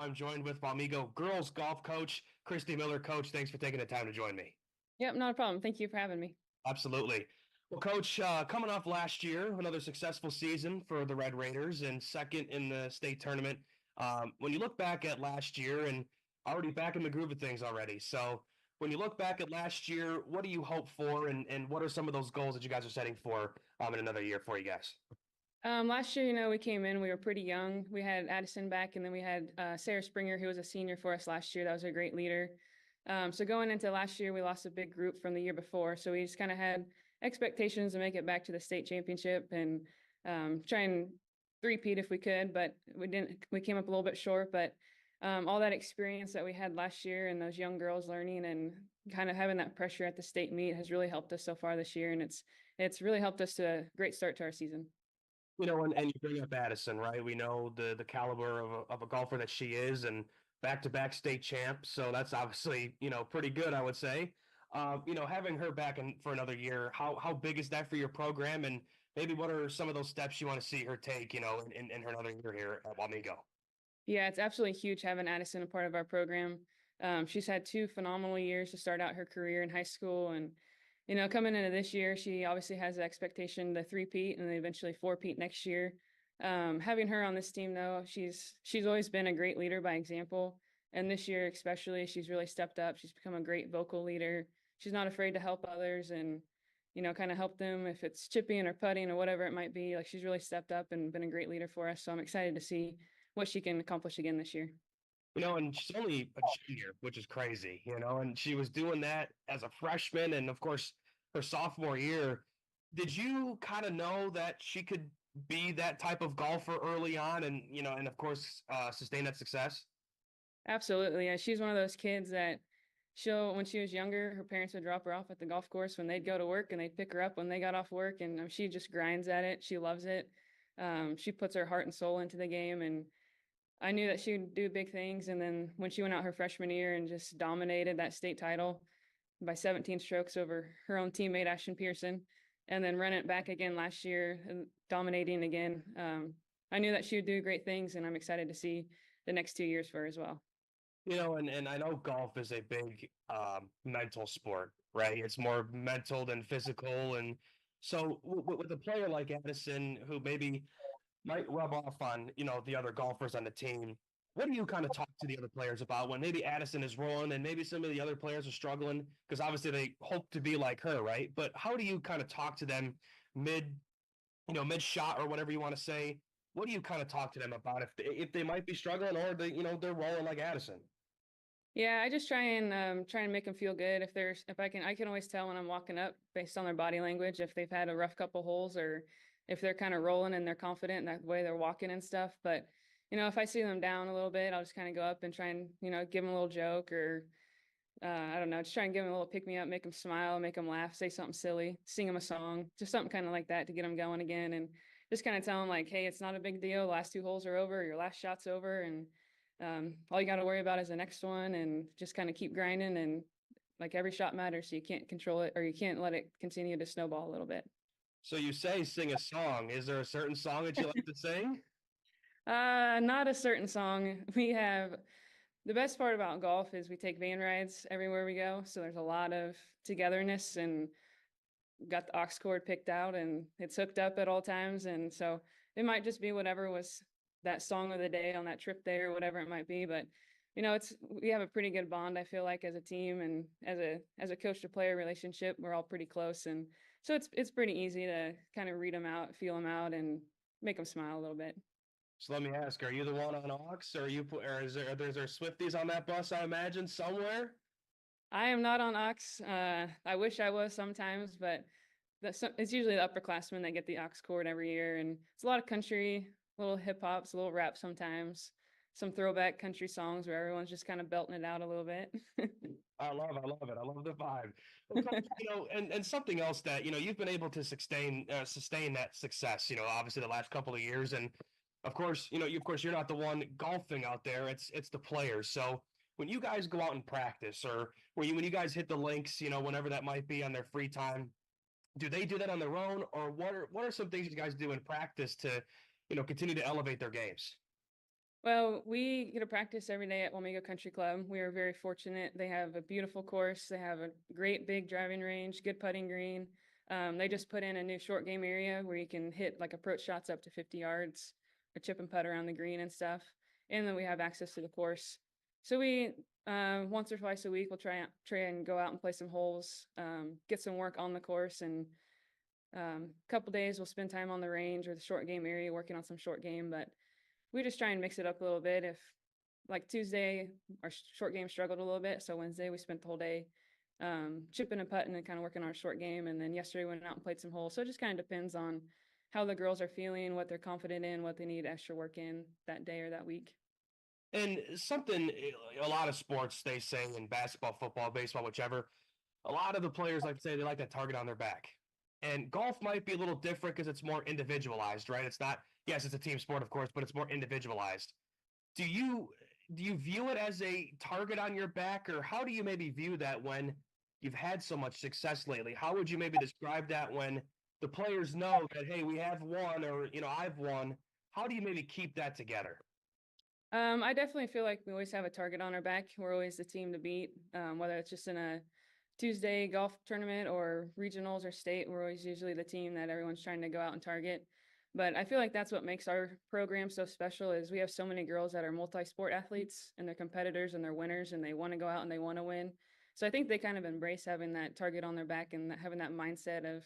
I'm joined with Wamego girls golf coach, Kyrstie Miller. Coach, thanks for taking the time to join me. Yep, not a problem. Thank you for having me. Absolutely. Well, Coach, coming off last year, another successful season for the Red Raiders and second in the state tournament. When you look back at last year and already back in the groove of things already. So when you look back at last year, what do you hope for and what are some of those goals that you guys are setting for in another year for you guys? Last year, we came in, we were pretty young. We had Addison back, and then we had Sarah Springer, who was a senior for us last year. That was a great leader. So going into last year, we lost a big group from the year before. So we just kind of had expectations to make it back to the state championship and try and three-peat if we could, but we didn't. We came up a little bit short, but all that experience that we had last year and those young girls learning and kind of having that pressure at the state meet has really helped us so far this year, and it's really helped us to a great start to our season. And you bring up Addison, right? We know the caliber of a golfer that she is, and back-to-back state champ. So that's obviously pretty good, I would say. Having her back for another year, how big is that for your program? And maybe what are some of those steps you want to see her take, in her another year here at Wamego? Yeah, it's absolutely huge having Addison a part of our program. She's had two phenomenal years to start out her career in high school, and coming into this year, she obviously has the expectation to three-peat and then eventually four-peat next year. Having her on this team, though, she's always been a great leader by example, and this year especially, she's really stepped up. She's become a great vocal leader. She's not afraid to help others and kind of help them if it's chipping or putting or whatever it might be. Like she's really stepped up and been a great leader for us. So I'm excited to see what she can accomplish again this year. And she's only a junior, which is crazy, and she was doing that as a freshman and of course her sophomore year. Did you kind of know that she could be that type of golfer early on and, and of course, sustain that success? Absolutely. Yeah, she's one of those kids that when she was younger, her parents would drop her off at the golf course when they'd go to work and they'd pick her up when they got off work. And she just grinds at it. She loves it. She puts her heart and soul into the game. And I knew that she would do big things. And then when she went out her freshman year and just dominated that state title by 17 strokes over her own teammate, Ashton Pearson, and then run it back again last year, dominating again, I knew that she would do great things. And I'm excited to see the next 2 years for her as well. And I know golf is a big mental sport, right? It's more mental than physical. And so with a player like Addison, who maybe might rub off on, the other golfers on the team, what do you kind of talk to the other players about when maybe Addison is rolling and maybe some of the other players are struggling? Because obviously they hope to be like her, right? But how do you kind of talk to them mid, mid shot or whatever you want to say? What do you kind of talk to them about if they might be struggling or they're rolling like Addison? Yeah, I just try and make them feel good. If I can always tell when I'm walking up based on their body language if they've had a rough couple holes or if they're kind of rolling and they're confident in that way they're walking and stuff. But if I see them down a little bit, I'll just kind of go up and try and give them a little joke or I don't know, just try and give them a little pick me up, make them smile, make them laugh, say something silly, sing them a song, just something kind of like that to get them going again, and just kind of tell them like, hey, it's not a big deal. The last two holes are over, your last shot's over, and all you got to worry about is the next one, and just kind of keep grinding. And like every shot matters, so you can't control it or you can't let it continue to snowball a little bit. So you say sing a song. Is there a certain song that you like to sing? Not a certain song. We have the best part about golf is we take van rides everywhere we go, so there's a lot of togetherness and got the aux cord picked out and it's hooked up at all times. And so it might just be whatever was that song of the day on that trip there, whatever it might be. But we have a pretty good bond, I feel like, as a team and as a coach to player relationship, we're all pretty close. And so it's pretty easy to kind of read them out, feel them out, and make them smile a little bit. So let me ask: are you the one on aux, or or is there Swifties on that bus? I imagine somewhere. I am not on aux. I wish I was sometimes, but it's usually the upperclassmen that get the aux cord every year. And it's a lot of country, little hip hops, a little rap sometimes, some throwback country songs where everyone's just kind of belting it out a little bit. I love it. I love the vibe. Well, Coach, and something else that you've been able to sustain that success. Obviously the last couple of years, and of course, you're not the one golfing out there. It's the players. So when you guys go out and practice, or when you guys hit the links, whenever that might be on their free time, do they do that on their own, or what are some things you guys do in practice to continue to elevate their games? Well, we get to practice every day at Wamego Country Club. We are very fortunate. They have a beautiful course. They have a great big driving range, good putting green. They just put in a new short game area where you can hit like approach shots up to 50 yards or chip and putt around the green and stuff. And then we have access to the course. So we once or twice a week we'll try and go out and play some holes, get some work on the course, and a couple days we'll spend time on the range or the short game area working on some short game. But we just try and mix it up a little bit. If like Tuesday, our short game struggled a little bit, so Wednesday we spent the whole day chipping and putting and kind of working on our short game. And then yesterday we went out and played some holes. So it just kind of depends on how the girls are feeling, what they're confident in, what they need extra work in that day or that week. And something a lot of sports they say in basketball, football, baseball, whichever, a lot of the players like to say they like that target on their back. And golf might be a little different because it's more individualized, right? It's not, yes, it's a team sport, of course, but it's more individualized. Do you do you view it as a target on your back, or how do you maybe view that when you've had so much success lately? How would you maybe describe that when the players know that, hey, we have won, or I've won? How do you maybe keep that together? I definitely feel like we always have a target on our back. We're always the team to beat, whether it's just in a Tuesday golf tournament or regionals or state. We're always usually the team that everyone's trying to go out and target. But I feel like that's what makes our program so special is we have so many girls that are multi-sport athletes and they're competitors and they're winners and they want to go out and they want to win. So I think they kind of embrace having that target on their back and having that mindset of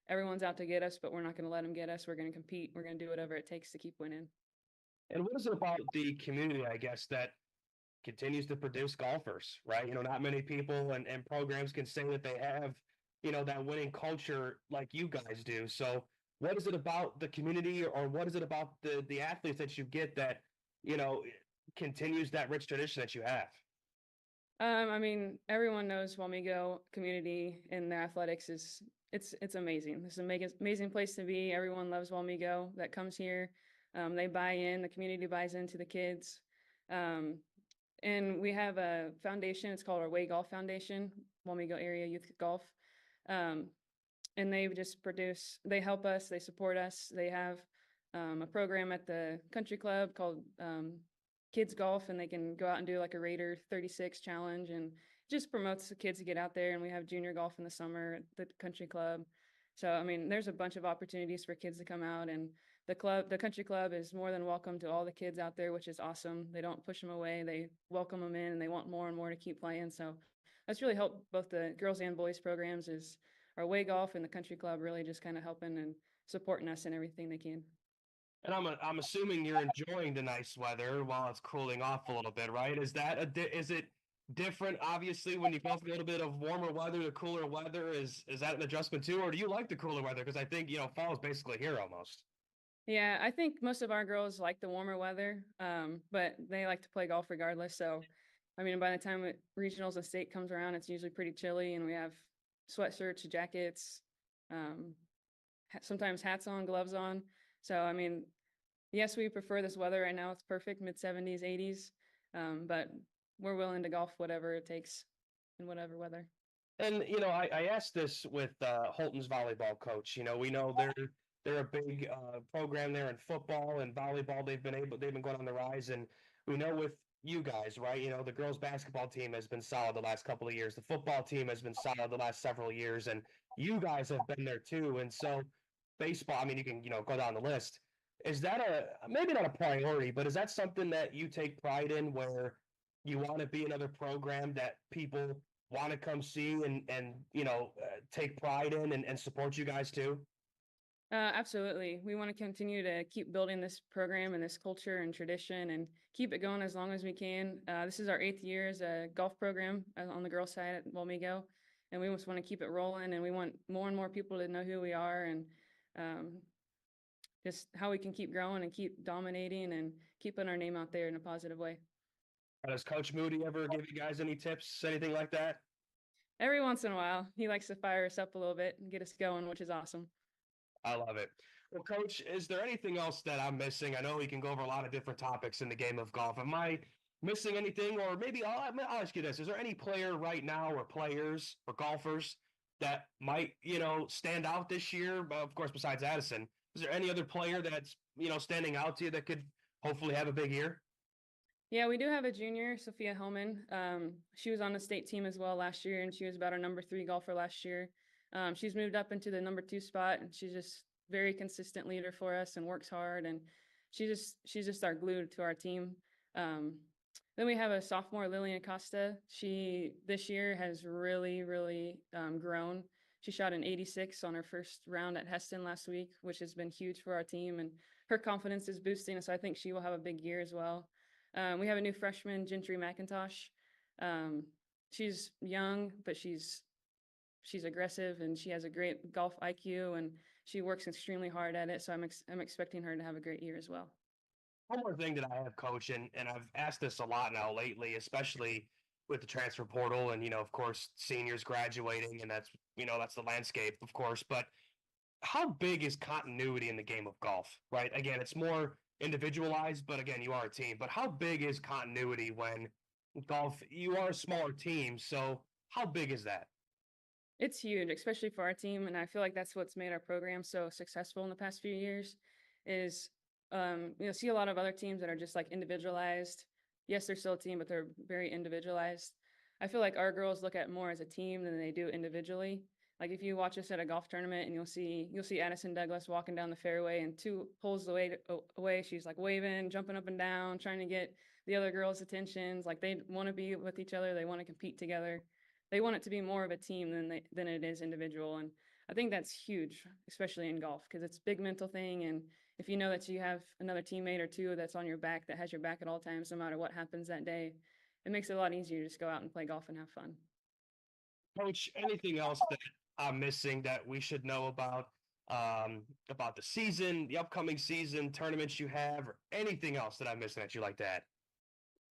everyone's out to get us, but we're not going to let them get us. We're going to compete. We're going to do whatever it takes to keep winning. And what is it about the community, I guess, that continues to produce golfers, right? Not many people and programs can say that they have, that winning culture like you guys do. So what is it about the community or what is it about the athletes that you get that, you know, continues that rich tradition that you have? I mean, everyone knows Wamego community in the athletics is it's amazing. It's an amazing place to be. Everyone loves Wamego that comes here. They buy in. The community buys into the kids. Um, and we have a foundation. It's called our Way Golf Foundation, Wamego Area Youth Golf. Um, and they just produce. They help us. They support us. They have a program at the country club called kids golf, and they can go out and do like a Raider 36 challenge, and just promotes the kids to get out there. And we have junior golf in the summer at the country club. So I mean, there's a bunch of opportunities for kids to come out, and the country club is more than welcome to all the kids out there, which is awesome. They don't push them away. They welcome them in and they want more and more to keep playing. So that's really helped both the girls and boys programs is our Way Golf and the country club really just kind of helping and supporting us in everything they can. And I'm assuming you're enjoying the nice weather while it's cooling off a little bit, right? Is it different obviously when you go from a little bit of warmer weather to cooler weather? Is that an adjustment too, or do you like the cooler weather? Because I think, fall is basically here almost. Yeah, I think most of our girls like the warmer weather, but they like to play golf regardless. So, I mean, by the time regionals and state comes around, it's usually pretty chilly, and we have sweatshirts, jackets, um, sometimes hats on, gloves on. So, I mean, yes, we prefer this weather right now. It's perfect, mid 70s, 80s, but we're willing to golf whatever it takes in whatever weather. And I asked this with Holton's volleyball coach. We know they're a big program there in football and volleyball. They've been going on the rise, and we know with you guys, right? The girls basketball team has been solid the last couple of years. The football team has been solid the last several years, and you guys have been there too. And so baseball, I mean, you can go down the list. Is that a maybe not a priority, but is that something that you take pride in where you want to be another program that people want to come see and take pride in and support you guys too? Absolutely. We want to continue to keep building this program and this culture and tradition and keep it going as long as we can. This is our 8th year as a golf program on the girls' side at Wamego, and we just want to keep it rolling. And we want more and more people to know who we are and um, just how we can keep growing and keep dominating and keeping our name out there in a positive way. Does Coach Moody ever give you guys any tips, anything like that? Every once in a while, he likes to fire us up a little bit and get us going, which is awesome. I love it. Well, Coach, is there anything else that I'm missing? I know we can go over a lot of different topics in the game of golf. Am I missing anything? Or maybe I'll ask you this. Is there any player right now or players or golfers that might, stand out this year? Of course, besides Addison, is there any other player that's, standing out to you that could hopefully have a big year? Yeah, we do have a junior, Sophia Hellman. She was on the state team as well last year, and she was about our number 3 golfer last year. She's moved up into the number 2 spot, and she's just very consistent leader for us and works hard. And she's just our glue to our team. Um, then we have a sophomore, Lillian Acosta. She this year has really grown. She shot an 86 on her first round at Heston last week, which has been huge for our team, and her confidence is boosting. So I think she will have a big year as well. We have a new freshman, Gentry McIntosh. She's young, but she's aggressive and she has a great golf IQ and she works extremely hard at it. So I'm expecting her to have a great year as well. One more thing that I have, coach, and I've asked this a lot now lately, especially with the transfer portal and, of course, seniors graduating, and that's the landscape, of course. But how big is continuity in the game of golf, right? Again, it's more individualized, but again, you are a team. But how big is continuity when golf, you are a smaller team, so how big is that? It's huge, especially for our team, and I feel like that's what's made our program so successful in the past few years. Is see a lot of other teams that are just like individualized. Yes, they're still a team, but they're very individualized. I feel like our girls look at more as a team than they do individually. Like if you watch us at a golf tournament and you'll see Addison Douglas walking down the fairway and 2 holes away, she's like waving, jumping up and down, trying to get the other girls' attentions. Like they want to be with each other, they want to compete together. They want it to be more of a team than it is individual. And I think that's huge, especially in golf, because it's a big mental thing. And if you know that you have another teammate or two that's on your back, that has your back at all times, no matter what happens that day, it makes it a lot easier to just go out and play golf and have fun. Coach, anything else that I'm missing that we should know about the season, the upcoming season, tournaments you have, or anything else that I'm missing that you like to add?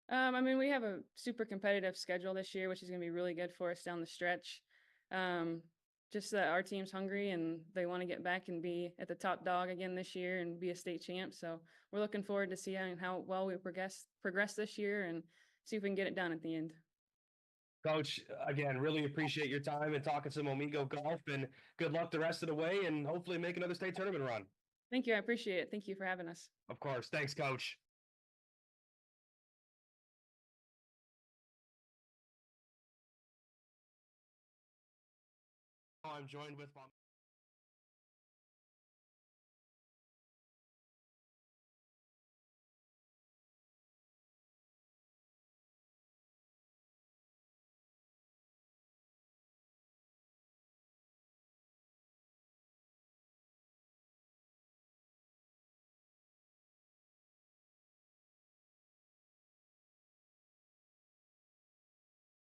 I mean, we have a super competitive schedule this year, which is going to be really good for us down the stretch. Um, just that our team's hungry and they want to get back and be at the top dog again this year and be a state champ. So we're looking forward to seeing how well we progress this year and see if we can get it done at the end. Coach, again, really appreciate your time and talking some Wamego golf, and good luck the rest of the way, and hopefully make another state tournament run. Thank you. I appreciate it. Thank you for having us. Of course. Thanks, Coach. I'm joined with